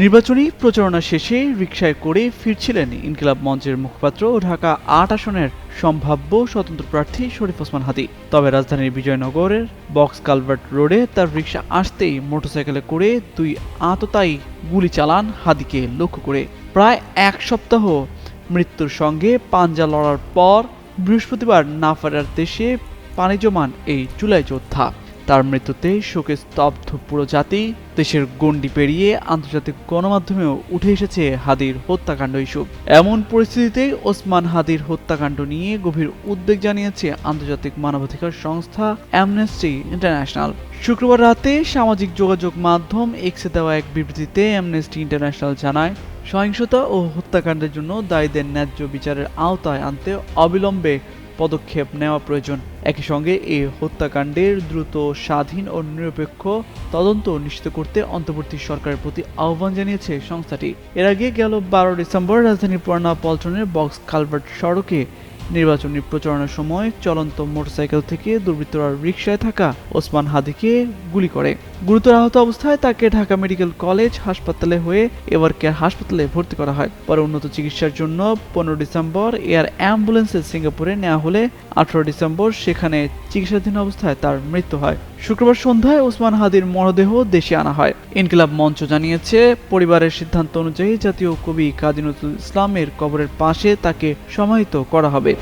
নির্বাচনী প্রচারণা শেষে রিকশায় করে ফিরছিলেন ইনকিলাব মঞ্চের মুখপাত্র ও ঢাকা ৮ আসনের সম্ভাব্য স্বতন্ত্র প্রার্থী শরীফ ওসমান হাদী। তবে রাজধানীর বিজয়নগরের বক্স কালভার্ট রোডে তার রিকশা আসতেই মোটরসাইকেলে করে দুই আততায়ী গুলি চালান হাদীকে লক্ষ্য করে। প্রায় এক সপ্তাহ মৃত্যুর সঙ্গে পাঞ্জা লড়ার পর বৃহস্পতিবার না ফেরার দেশে পাড়ি জমান এই জুলাই যোদ্ধা। তার মৃত্যুতে শোকে স্তব্ধ পুরো জাতি। দেশের গণ্ডি পেরিয়ে আন্তর্জাতিক গণমাধ্যমেও উঠে এসেছে হাদীর হত্যাকাণ্ড ইস্যু। এমন পরিস্থিতিতে ওসমান হাদীর হত্যাকাণ্ড নিয়ে গভীর উদ্বেগ জানিয়েছে আন্তর্জাতিক মানবাধিকার সংস্থা অ্যামনেস্টি ইন্টারন্যাশনাল। শুক্রবার রাতে সামাজিক যোগাযোগ মাধ্যম এক্সে দেওয়া এক বিবৃতিতে অ্যামনেস্টি ইন্টারন্যাশনাল জানায়, সহিংসতা ও হত্যাকাণ্ডের জন্য দায়ীদের ন্যায্য বিচারের আওতায় আনতে অবিলম্বে পদক্ষেপ নেওয়া প্রয়োজন। একই সঙ্গে এই হত্যাকাণ্ডের দ্রুত, স্বাধীন ও নিরপেক্ষ তদন্ত নিশ্চিত করতে অন্তর্বর্তী সরকারের প্রতি আহ্বান জানিয়েছে সংস্থাটি। এর আগে গেল ১২ ডিসেম্বর রাজধানীর পুরানা পল্টনের বক্স কালভার্ট সড়কে নির্বাচনী প্রচারণার সময় চলন্ত মোটরসাইকেল থেকে দুর্বৃত্তরা রিকশায় থাকা ওসমান হাদীকে গুলি করে। গুরুতর আহত অবস্থায় তাকে ঢাকা মেডিকেল কলেজ হাসপাতালে হয়ে এভার কেয়ার হাসপাতালে ভর্তি করা হয়। পরে উন্নত চিকিৎসার জন্য ১৫ ডিসেম্বর এয়ার অ্যাম্বুলেন্সে সিঙ্গাপুরে নেওয়া হলে ১৮ ডিসেম্বর সেখানে চিকিৎসাধীন অবস্থায় তার মৃত্যু হয়। শুক্রবার সন্ধ্যায় ওসমান হাদীর মরদেহ দেশে আনা হয়। ইনকিলাব মঞ্চ জানিয়েছে, পরিবারের সিদ্ধান্ত অনুযায়ী জাতীয় কবি কাজী নজরুল ইসলামের কবরের পাশে তাকে সমাহিত করা হবে।